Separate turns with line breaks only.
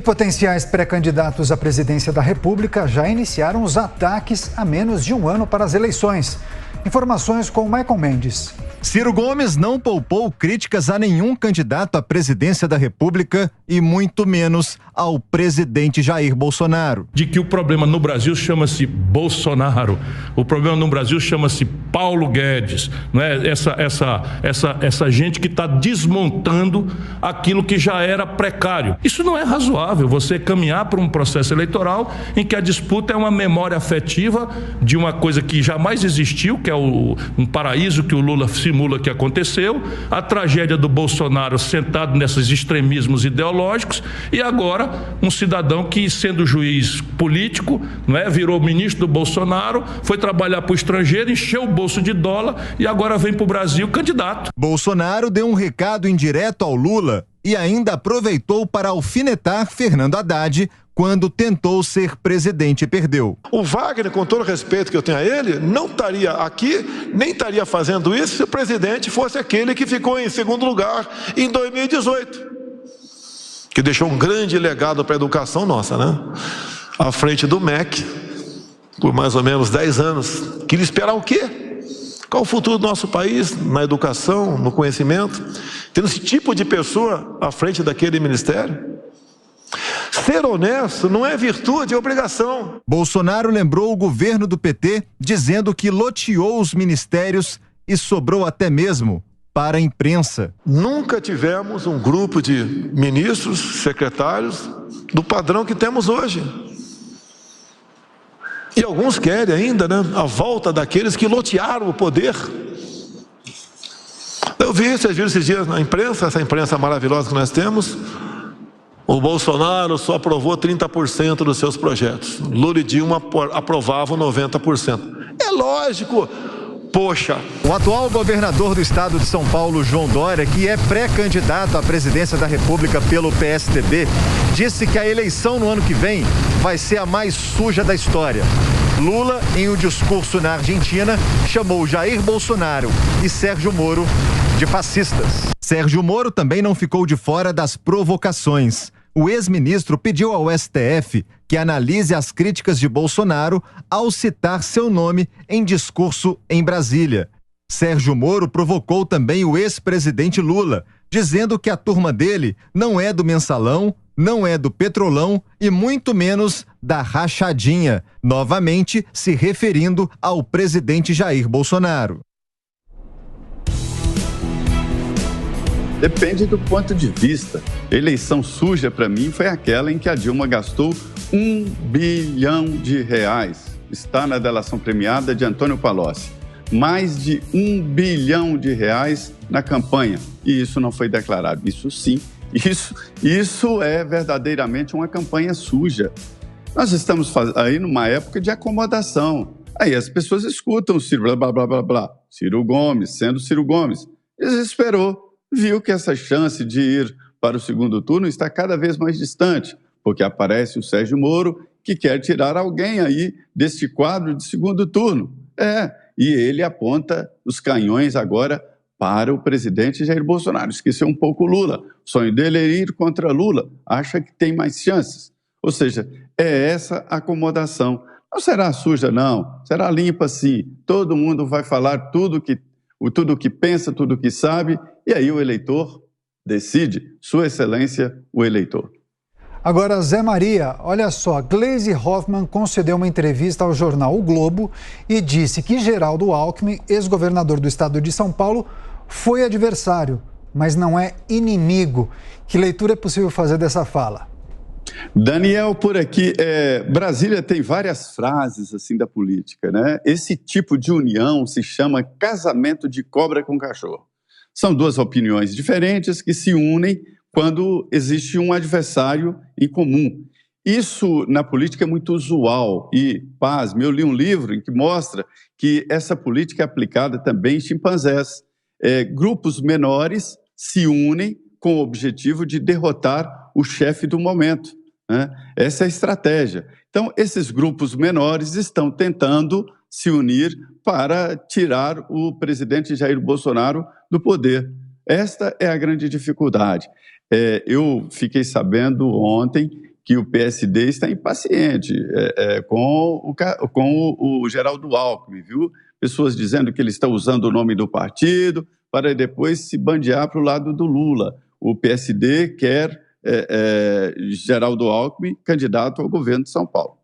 Potenciais pré-candidatos à presidência da República já iniciaram os ataques a menos de um ano para as eleições. Informações com Michael Mendes.
Ciro Gomes não poupou críticas a nenhum candidato à presidência da República e muito menos ao presidente Jair Bolsonaro.
De que o problema no Brasil chama-se Bolsonaro, o problema no Brasil chama-se Paulo Guedes, não é? Essa gente que está desmontando aquilo que já era precário. Isso não é razoável, você caminhar para um processo eleitoral em que a disputa é uma memória afetiva de uma coisa que jamais existiu, que é um paraíso que o Lula simula que aconteceu, a tragédia do Bolsonaro sentado nesses extremismos ideológicos e agora um cidadão que, sendo juiz político, não é, virou ministro do Bolsonaro, foi trabalhar para o estrangeiro, encheu o bolso de dólar e agora vem para o Brasil candidato.
Bolsonaro deu um recado indireto ao Lula e ainda aproveitou para alfinetar Fernando Haddad quando tentou ser presidente e perdeu.
O Wagner, com todo o respeito que eu tenho a ele, não estaria aqui, nem estaria fazendo isso se o presidente fosse aquele que ficou em segundo lugar em 2018. Que deixou um grande legado para a educação nossa, né? À frente do MEC, por mais ou menos 10 anos. Queria esperar o quê? Qual o futuro do nosso país na educação, no conhecimento? Tendo esse tipo de pessoa à frente daquele ministério? Ser honesto não é virtude, é obrigação.
Bolsonaro lembrou o governo do PT dizendo que loteou os ministérios e sobrou até mesmo para a imprensa.
Nunca tivemos um grupo de ministros, secretários do padrão que temos hoje. E alguns querem ainda, né, a volta daqueles que lotearam o poder. Eu vi, vocês viram esses dias na imprensa, essa imprensa maravilhosa que nós temos. O Bolsonaro só aprovou 30% dos seus projetos. Lula e Dilma aprovavam 90%. É lógico. Poxa.
O atual governador do estado de São Paulo, João Dória, que é pré-candidato à presidência da República pelo PSDB, disse que a eleição no ano que vem vai ser a mais suja da história. Lula, em um discurso na Argentina, chamou Jair Bolsonaro e Sérgio Moro de fascistas. Sérgio Moro também não ficou de fora das provocações. O ex-ministro pediu ao STF que analise as críticas de Bolsonaro ao citar seu nome em discurso em Brasília. Sérgio Moro provocou também o ex-presidente Lula, dizendo que a turma dele não é do mensalão, não é do petrolão e muito menos da rachadinha, novamente se referindo ao presidente Jair Bolsonaro.
Depende do ponto de vista. Eleição suja, para mim, foi aquela em que a Dilma gastou R$1 bilhão. Está na delação premiada de Antônio Palocci. Mais de R$1 bilhão na campanha. E isso não foi declarado. Isso sim. Isso é verdadeiramente uma campanha suja. Nós estamos aí numa época de acomodação. Aí as pessoas escutam o Ciro, blá, blá, blá, blá, blá. Ciro Gomes, sendo Ciro Gomes. Desesperou. Viu que essa chance de ir para o segundo turno está cada vez mais distante, porque aparece o Sérgio Moro, que quer tirar alguém aí deste quadro de segundo turno. E ele aponta os canhões agora para o presidente Jair Bolsonaro. Esqueceu um pouco o Lula. O sonho dele é ir contra Lula. Acha que tem mais chances. Ou seja, é essa acomodação. Não será suja, não. Será limpa, sim. Todo mundo vai falar tudo o que pensa, tudo o que sabe, e aí o eleitor decide. Sua Excelência, o eleitor.
Agora, Zé Maria, olha só, Gleisi Hoffmann concedeu uma entrevista ao jornal O Globo e disse que Geraldo Alckmin, ex-governador do estado de São Paulo, foi adversário, mas não é inimigo. Que leitura é possível fazer dessa fala?
Daniel, por aqui, Brasília tem várias frases assim da política, né? Esse tipo de união se chama casamento de cobra com cachorro. São duas opiniões diferentes que se unem quando existe um adversário em comum. Isso na política é muito usual e, pasme, eu li um livro em que mostra que essa política é aplicada também em chimpanzés. Grupos menores se unem com o objetivo de derrotar o chefe do momento. Essa é a estratégia. Então, esses grupos menores estão tentando se unir para tirar o presidente Jair Bolsonaro do poder. Esta é a grande dificuldade. Eu fiquei sabendo ontem que o PSD está impaciente com o Geraldo Alckmin, viu? Pessoas dizendo que ele está usando o nome do partido para depois se bandear para o lado do Lula. O PSD quer Geraldo Alckmin candidato ao governo de São Paulo.